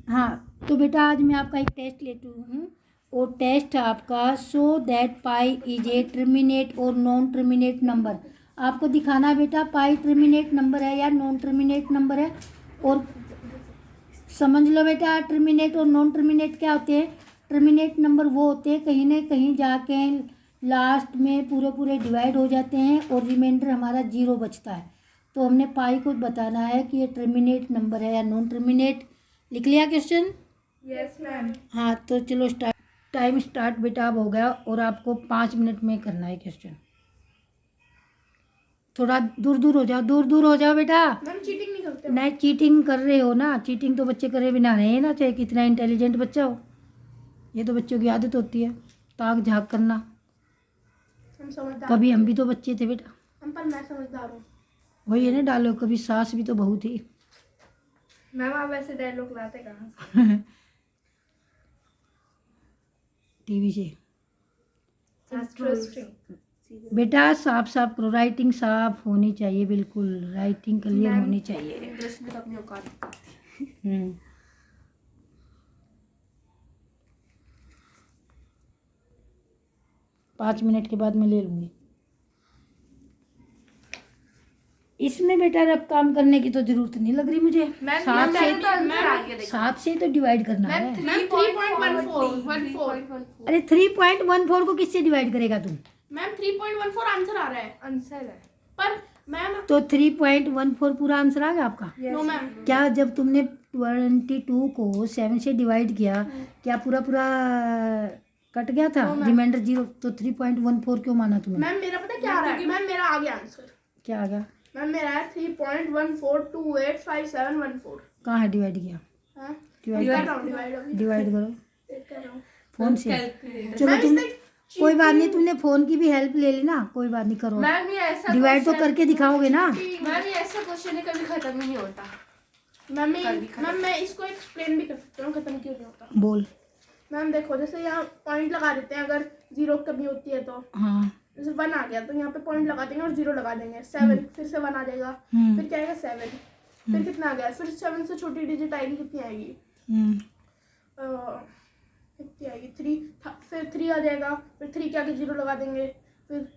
हाँ, तो बेटा आज मैं आपका एक टेस्ट लेती हूँ। वो टेस्ट आपका show that pi is a terminate और नॉन टर्मिनेट नंबर। आपको दिखाना बेटा पाई टर्मिनेट नंबर है या नॉन टर्मिनेट नंबर है। और समझ लो बेटा टर्मिनेट और नॉन टर्मिनेट क्या होते हैं। टर्मिनेट नंबर वो होते हैं कहीं ना कहीं जाके लास्ट में पूरे पूरे डिवाइड हो जाते हैं और रिमाइंडर हमारा 0 बचता है। तो हमने पाई को बताना है कि ये टर्मिनेट नंबर है या नॉन टर्मिनेट। लिख लिया क्वेश्चन? Yes ma'am. हाँ, तो चलो स्टार्ट। टाइम स्टार्ट बेटा अब हो गया और आपको 5 मिनट में करना है क्वेश्चन। थोड़ा दूर दूर हो जाओ, दूर दूर हो जाओ बेटा। मैम चीटिंग नहीं करते? नहीं, चीटिंग कर रहे हो ना। चीटिंग तो बच्चे करे बिना नहीं ना, चाहे कितना इंटेलिजेंट बच्चा हो। ये तो बच्चों की आदत होती है ताक झाक करना। हम समझदार। कभी हम भी तो बच्चे थे बेटा। हम पर मैं समझदार हूँ। वही है ना डालो, कभी सास भी तो बहू थी। मैम आप ऐसे डायलॉग लाते कहाँ से? टीवी से। इंटरेस्टिंग। बेटा साफ साफ करो, राइटिंग साफ होनी चाहिए, बिल्कुल राइटिंग क्लियर होनी चाहिए। इंटरेस्ट में तो अपनी औकात दिखाती है। 5 मिनट के बाद मैं ले लूँगी। इसमें बेटा अब काम करने की तो जरूरत नहीं लग रही मुझे। मैम, 7 से तो आंसर आ गया देखो। 7 से तो डिवाइड करना है। मैम 3.14 अरे 3.14 को किससे डिवाइड करेगा तुम? मैम 3.14 आंसर आ रहा है। आंसर है पर मैम तो 3.14 पूरा आंसर आ गया आपका? No ma'am. क्या जब तुमने 22 को 7 से डिवाइड किया क्या पूरा पूरा कट गया था? रिमाइंडर 0, तो 3.14 क्यों माना तुमने? मैम मेरा पता क्या आ रहा है? मैम मेरा आ गया आंसर। क्या आ गया? मैम मेरा है 3.14285714। कहाँ है डिवाइड किया? हाँ डिवाइड डिवाइड करो कर रहा हूँ। फोन से। चलो तुमने कोई बात नहीं, तुमने फोन की भी हेल्प ले ली ना, कोई बात नहीं, करो। मैम ये ऐसा डिवाइड तो करके दिखाओगे ना। मैम ये ऐसा क्वेश्चन है कभी खत्म ही नहीं होता। मैम मैं इसको एक्सप्लेन भी कर सकती हूँ खत्म क्यों नहीं होता। बोल। मैम देखो जैसे यहाँ पॉइंट लगा देते हैं, अगर 0 कमी होती है तो हाँ, जैसे 1 आ गया तो यहाँ पे पॉइंट लगा देंगे और 0 लगा देंगे। 7 फिर से 1 आ जाएगा, फिर क्या आएगा 7, फिर कितना आ गया, फिर 7 से छोटी डिजिट आएगी, कितनी आएगी? कितनी आएगी? 3, फिर 3 आ जाएगा, फिर 3 के आगे 0 लगा देंगे, फिर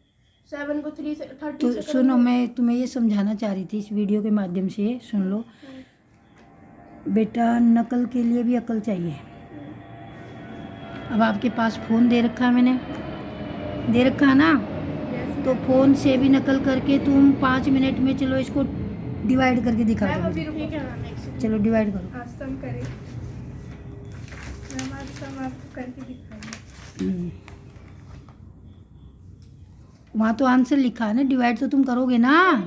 7 को 3 से 30 तो से सुनो, मैं तुम्हें ये समझाना चाह रही थी इस वीडियो के माध्यम से, सुन लो बेटा। नकल के लिए भी अकल चाहिए। अब आपके पास फ़ोन दे रखा है, मैंने दे रखा है ना, तो फ़ोन से भी नकल करके तुम 5 मिनट में चलो इसको डिवाइड करके दिखा दो। चलो डिवाइड करो। वहाँ तो आंसर लिखा है ना, डिवाइड तो तुम करोगे ना।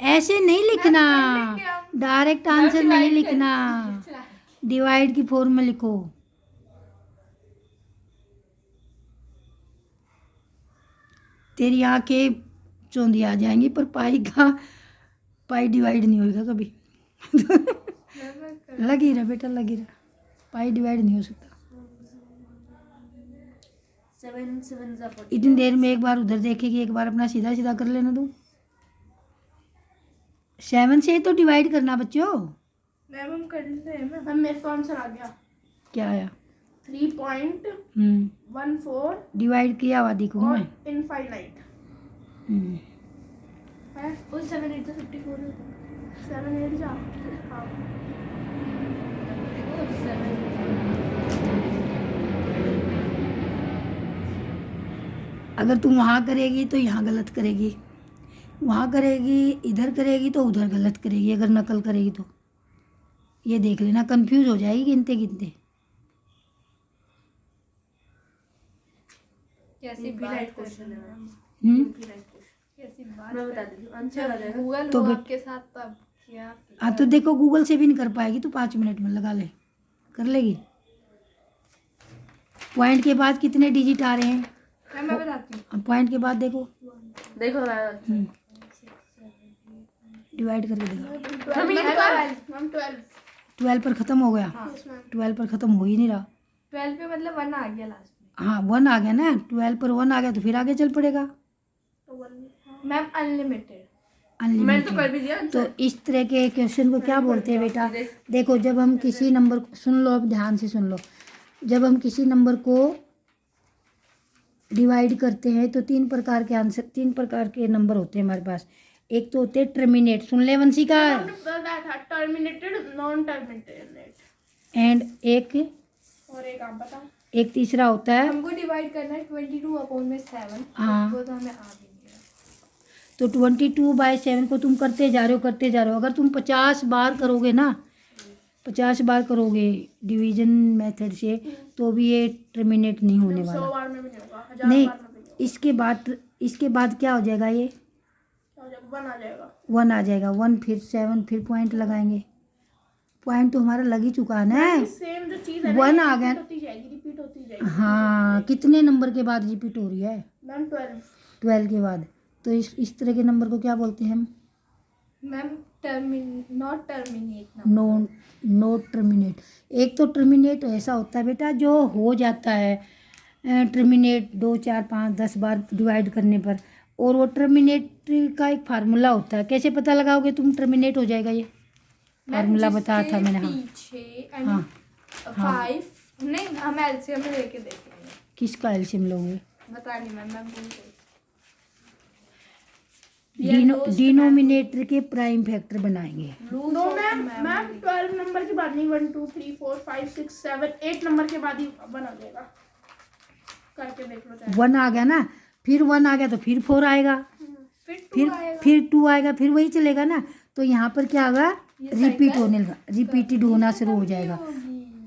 ऐसे नहीं लिखना, डायरेक्ट आंसर नहीं लिखना, डिवाइड की फॉर्म में लिखो। तेरी आंखें चौंधी आ जाएंगी, पर पाई डिवाइड नहीं होगा कभी। लगी रहा बेटा, लगी रहा, पाई डिवाइड नहीं हो सकता। 7 इतनी देर में एक बार उधर देखेगी, एक बार अपना सीधा सीधा कर लेना तुम। 7 से तो डिवाइड करना बच्चों। मैम हम कर लेते हैं ना। मैम मेरे को आंसर आ गया। क्या आया? 3.14 डिवाइड किया हुआ दिखूँ और मैं। इनफाइनाइट है। वो 7 8 तो 54 होता है। 7 8 जा। हाँ। अगर तुम वहाँ करेगी तो यहाँ गलत करेगी, वहाँ करेगी इधर करेगी तो उधर गलत करेगी। अगर नकल करेगी तो ये देख लेना, कंफ्यूज हो जाएगी गिनते गिनते। कैसी बात क्वेश्चन है मैम? कैसी बात मैं बता देती हूँ आंसर आ जाएगा। गूगल तो हो आपके साथ तब क्या? हाँ तो देखो, गूगल से भी नहीं कर पाएगी तो 5 मिनट में लगा ले, कर लेगी। पॉइंट के बाद कितने डिजिट आ रहे हैं? मैं बताती हूँ। अब पॉइंट के बाद देखो डिवाइड करके देखो। 12 पर ख़त्म हो गया। 12 पर ख़त्म हो ही नहीं रहा। 12 पे मतलब 1 आ गया लास्ट में। हाँ 1 आ गया ना, 12 पर 1 आ गया तो फिर आगे चल पड़ेगा। Ma'am unlimited. मैंने तो कर अनलिमिटेड। भी दिया तो आंसर। इस तरह के क्वेश्चन को क्या बोलते हैं बेटा? देखो, जब हम किसी नंबर को, सुन लो अब ध्यान से सुन लो, जब हम किसी नंबर को डिवाइड करते हैं तो तीन प्रकार के आंसर, तीन प्रकार के नंबर होते हैं हमारे पास। एक तो होते हैं टर्मिनेट, सुन ले वंशिका, हमने बताया था टर्मिनेटेड, नॉन टर्मिनेटेड, एंड एक और एक आप बताओ। एक तीसरा होता है, हमको डिवाइड करना है 22/7। हाँ। वो तो हमें आ भी नहीं रहा। तो 22/7 को तुम करते जा रहे हो। अगर तुम 50 बार करोगे ना, 50 बार करोगे डिवीजन मेथड से, तो भी ये टर्मिनेट नहीं होने 100 वाला। बार में भी नहीं होगा, 1000 नहीं, बार में भी नहीं होगा। इसके बाद क्या हो जाएगा? ये क्या हो जाएगा? 1 आ जाएगा। 1 आ जाएगा। 1 फिर 7 फिर पॉइंट लगाएंगे। पॉइंट तो हमारा लग ही चुका है ना। सेम जो चीज है 1 आ गया। रिपीट होती जाएगी। हाँ, कितने नंबर के बाद रिपीट हो रही है? मैम 12। 12 के बाद। तो इस तरह के नंबर को क्या बोलते हैं हम? Ma'am not terminate note terminate. एक तो टर्मिनेट ऐसा होता है बेटा जो हो जाता है, टर्मिनेट 2 4 5 10 बार डिवाइड करने पर, और वो टर्मिनेट का एक फार्मूला होता है। कैसे पता लगाओगे तुम टर्मिनेट हो जाएगा? ये फार्मूला बताया था मैंने। हाँ पीछे हाँ 5 नहीं, हम एलसीएम में लेके देखेंगे। किसका एलसीएम लोगे? बता नहीं मैम, मैं भूल गई। डिनोमिनेटर के प्राइम फैक्टर बनाएंगे। नो मैम, 12 नंबर के बाद नहीं, 1 2 3 4 5 6 7 8 नंबर के बाद ही बना जाएगा। करके देख लो चाहे। 1 आ गया ना, फिर 1 आ गया तो फिर 4 आएगा, फिर 2 आएगा, फिर वही चलेगा ना। तो यहाँ पर क्या होगा? रिपीट होने लगा, रिपीटेड होना शुरू हो जाएगा।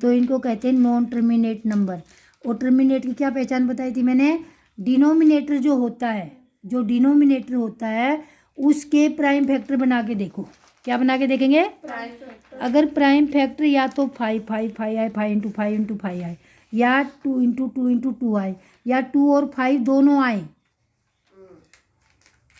तो इनको कहते हैं नॉन टर्मिनेट नंबर। और टर्मिनेट की क्या पहचान बताई थी मैंने? डिनोमिनेटर जो होता है, जो डिनोमिनेटर होता है उसके प्राइम फैक्टर बना के देखो। क्या बना के देखेंगे? अगर प्राइम फैक्टर या तो 5 5 5 आए, 5 × 5 × 5 आए, या 2 × 2 × 2 आए, या 2 और 5 दोनों आए।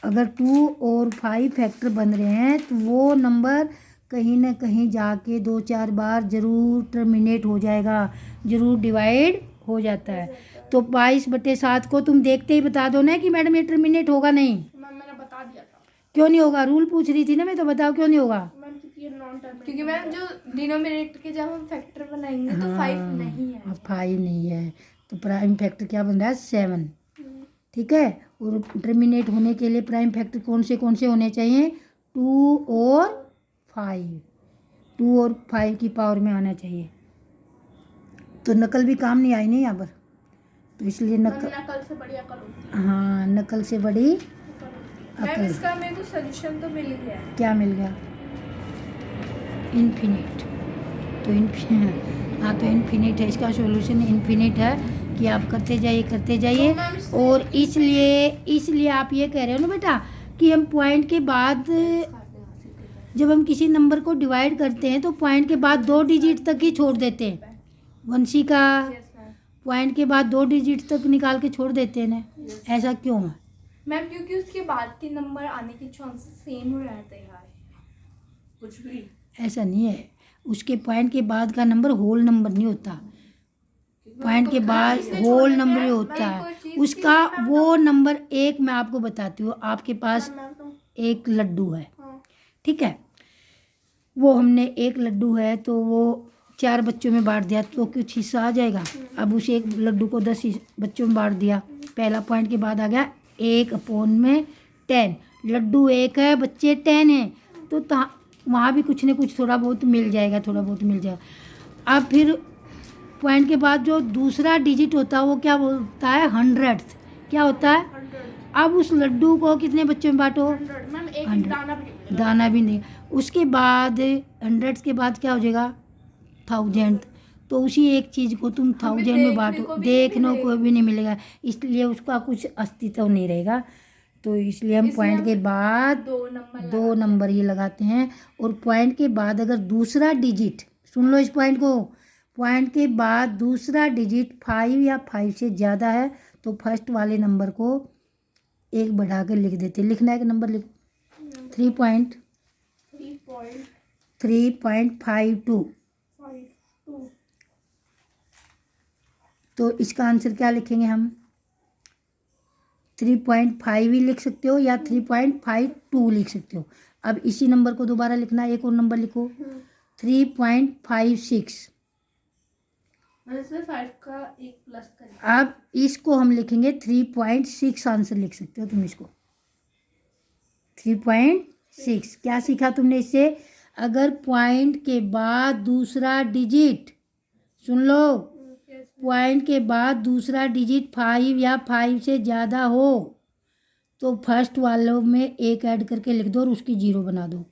अगर 2 और 5 फैक्टर बन रहे हैं तो वो नंबर कहीं ना कहीं जाके 2 4 बार जरूर टर्मिनेट हो जाएगा, जरूर डिवाइड हो जाता है। तो 22/7 को तुम देखते ही बता दो ना कि मैडम ये टर्मिनेट होगा नहीं। मैम मैंने बता दिया था क्यों नहीं होगा? रूल पूछ रही थी ना मैं, तो बताओ क्यों नहीं होगा? मैम, क्योंकि ये नॉन टर्मिनेट। क्योंकि मैम जो डिनोमिनेटर के जब हम फैक्टर बनाएंगे तो 5 नहीं है। 5 नहीं है, तो प्राइम फैक्टर क्या बन रहा है? 7। ठीक है। और टर्मिनेट होने के लिए प्राइम फैक्टर कौन से होने चाहिए? 2 और 5। 2 और 5 की पावर में आना चाहिए। तो नकल भी काम नहीं आई नहीं यहाँ पर, तो इसलिए नकल से बड़ी अकल होती है। हाँ, नकल से बड़ी मैम अकल। इसका मेरे को सोल्यूशन तो मिल गया है। क्या मिल गया? इन्फिनिट। तो हाँ, तो इन्फिनिट है, इसका सॉल्यूशन इन्फिनिट है कि आप करते जाइए। और इसलिए आप ये कह रहे हो ना बेटा कि हम पॉइंट के बाद, जब हम किसी नंबर को डिवाइड करते हैं तो पॉइंट के बाद 2 डिजिट तक ही छोड़ देते हैं। वंशिका, पॉइंट के बाद 2 डिजिट तक निकाल के छोड़ देते हैं ना, ऐसा क्यों है? मैम क्योंकि उसके बाद के नंबर आने के चांसेस सेम हो रहते हैं। कुछ भी ऐसा नहीं है, उसके पॉइंट के बाद का नंबर होल नंबर नहीं होता, पॉइंट के बाद होल नंबर ही होता है उसका। वो नंबर एक मैं आपको बताती हूँ। आपके पास एक लड्डू है, ठीक है, वो हमने एक लड्डू है तो वो 4 बच्चों में बांट दिया तो कुछ हिस्सा आ जाएगा। अब उस एक लड्डू को 10 बच्चों में बांट दिया, पहला पॉइंट के बाद आ गया 1/10। लड्डू 1 है, बच्चे 10 हैं, तो वहाँ भी कुछ न कुछ थोड़ा बहुत मिल जाएगा। अब फिर पॉइंट के बाद जो दूसरा डिजिट होता है वो क्या बोलता है? 100। क्या होता है? अब उस लड्डू को कितने बच्चों में बांटो? 100। दाना भी नहीं। उसके बाद 100 के बाद क्या हो जाएगा? 1000। तो उसी एक चीज़ को तुम 1000 में बांटो, देखने को भी नहीं मिलेगा, इसलिए उसका कुछ अस्तित्व नहीं रहेगा। तो इसलिए हम पॉइंट के बाद 2 नंबर ही लगाते हैं। और पॉइंट के बाद अगर दूसरा डिजिट, सुन लो इस पॉइंट को, पॉइंट के बाद दूसरा डिजिट 5 या 5 से ज़्यादा है तो फर्स्ट वाले नंबर को 1 बढ़ा कर लिख देते। लिखना है कि नंबर लिखो, 3.52। तो इसका आंसर क्या लिखेंगे हम? 3.5 भी लिख सकते हो या 3.52 लिख सकते हो। अब इसी नंबर को दोबारा लिखना, एक और नंबर लिखो 3.56। इसमें 5 का एक प्लस करें। अब इसको हम लिखेंगे 3.6 आंसर लिख सकते हो तुम इसको 3.6। क्या सीखा तुमने इससे? अगर पॉइंट के बाद दूसरा डिजिट, सुन लो, पॉइंट के बाद दूसरा डिजिट 5 या 5 से ज़्यादा हो तो फर्स्ट वालों में एक ऐड करके लिख दो और उसकी 0 बना दो।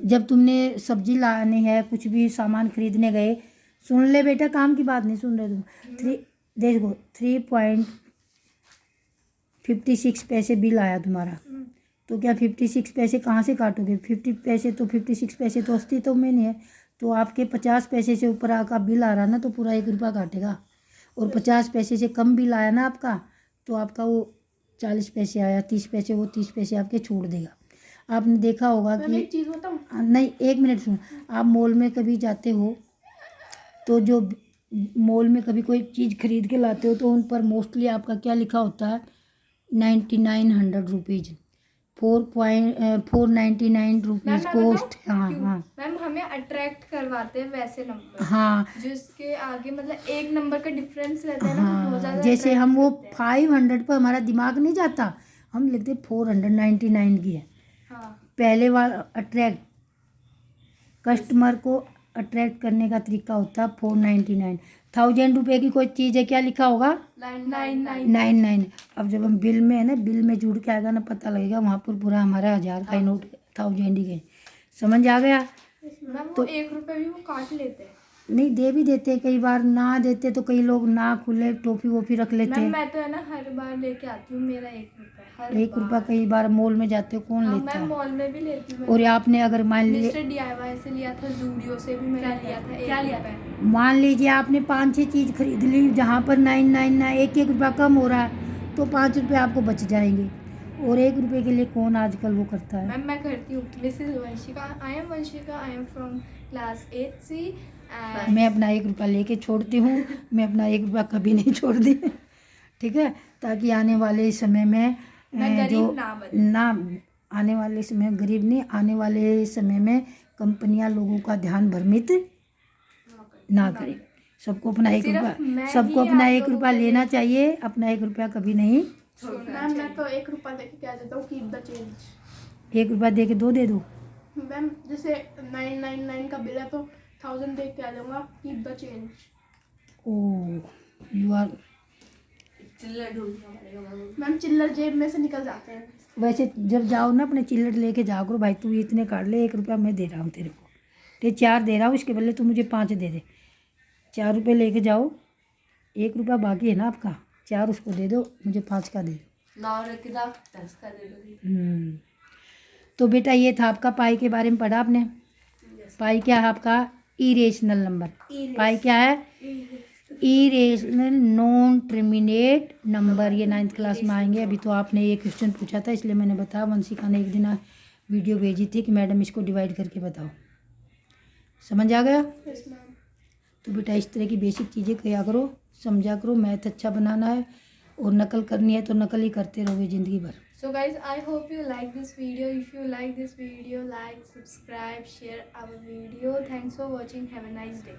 जब तुमने सब्जी लानी है, कुछ भी सामान खरीदने गए, सुन ले बेटा, काम की बात नहीं सुन रहे तुम। देखो 3.56 पैसे बिल आया तुम्हारा, तो क्या 56 पैसे कहाँ से काटोगे? 50 पैसे तो 56 पैसे तो अस्तित्व में नहीं है, तो आपके 50 पैसे से ऊपर आपका बिल आ रहा ना तो पूरा 1 रुपया काटेगा, और 50 पैसे से कम बिल आया ना आपका तो आपका वो 40 पैसे आया, 30 पैसे, वो 30 पैसे आपके छोड़ देगा। आपने देखा होगा मैं कि एक चीज़ बताऊँ? नहीं, 1 मिनट सुन। आप मॉल में कभी जाते हो तो जो मॉल में कभी कोई चीज़ खरीद के लाते हो तो उन पर मोस्टली आपका क्या लिखा होता है? 9900 रुपीज़, 499 रुपीज़ कॉस्ट। हाँ हाँ मैम हमें अट्रैक्ट करवाते हैं वैसे नंबर, हाँ जिसके आगे मतलब एक नंबर का डिफरेंस रहता है ना, तो बहुत हाँ, ज़्यादा जैसे attract हम वो करते हैं। 500 पर हमारा दिमाग नहीं जाता, हम लिखते 499 की है। हाँ पहले वाला अट्रैक्ट, कस्टमर को अट्रैक्ट करने का तरीका होता है 499। 1000 रुपये की कोई चीज़ है, क्या लिखा होगा? 99। अब जब हम बिल में है ना, बिल में जुड़ के आएगा ना, पता लगेगा वहाँ पर पूरा हमारा 1000 का ही नोट 1000 ही गए। समझ आ गया? मैम वो 1 रुपये भी वो काट लेते हैं। नहीं, दे भी देते हैं कई बार, ना देते तो कई लोग ना खुले टोपी वोपी रख लेते मैम हैं। मैं तो है ना हर बार लेके आती हूँ, मेरा 1 रुपया हर 1 रुपया कई बार मॉल में जाते हो कौन हाँ लेता मैम है? मॉल में भी लेती हूँ। और आपने अगर मान लीजिए, मिस्टर DIY से लिया था, जूडियो से भी मैंने लिया था, क्या लिया था? मान लीजिए आपने 5-6 चीज़ खरीद ली, जहाँ पर 999 1 रुपया कम हो रहा है तो 5 रुपये आपको बच जाएंगे, और 1 रुपये के लिए कौन आजकल वो करता है? मैम मैं करती हूँ। Mrs Vanshika, I am Vanshika, I am from class 8C and मैं अपना 1 रुपया लेके छोड़ती हूँ, मैं अपना 1 रुपया कभी नहीं छोड़ती, ठीक है, ताकि आने वाले समय में मैं गरीब जो ना बनूं। ना, आने वाले समय गरीब नहीं, आने वाले समय में कंपनियां लोगों का ध्यान भ्रमित ना करें। सबको अपना 1 सिर्फ रुपया, मैं सबको ही अपना आप 1 लोगों रुपया के लेना लिए चाहिए, अपना 1 रुपया कभी नहीं। मैम मैं तो 1 रुपया देके क्या देता हूँ, कीप द चेंज। 1 रुपया दे के 2 दे दो। मैम जैसे 999 का बिल है तो 1000 दे के आ जाऊँगा, keep the change. Oh you are, ma'am चिल्लर जेब में से निकल जाते हैं। वैसे जब जाओ ना अपने चिल्लर लेके जाओ करो, भाई तू इतने काट ले, 1 रुपया मैं दे रहा हूँ तेरे को, ते 4 दे रहा हूँ, इसके बदले तू मुझे 5 दे दे। 4 रुपये लेके जाओ, 1 रुपया बाकी है ना आपका, 4 उसको दे दो, मुझे 5 का दे दो। 9 रख दाव 10 का दे दो। तो बेटा ये था आपका पाई के बारे में पढ़ा आपने। पाई क्या है आपका? Irrational number. पाई क्या है? Irrational non terminate number. ये 9th क्लास में आएंगे। अभी तो आपने ये क्वेश्चन पूछा था इसलिए मैंने बताया। वंशिका ने एक दिन वीडियो भेजी थी कि मैडम इसको डिवाइड करके बताओ। समझ आ गया? Yes ma'am. तो बेटा इस तरह की बेसिक चीज़ें किया करो, समझा करो। मैथ अच्छा बनाना है और नकल करनी है तो नकल ही करते रहोगे ज़िंदगी भर। So guys, I hope you like this video. If you like this video, like, subscribe, share our video. Thanks for watching. Have a nice day.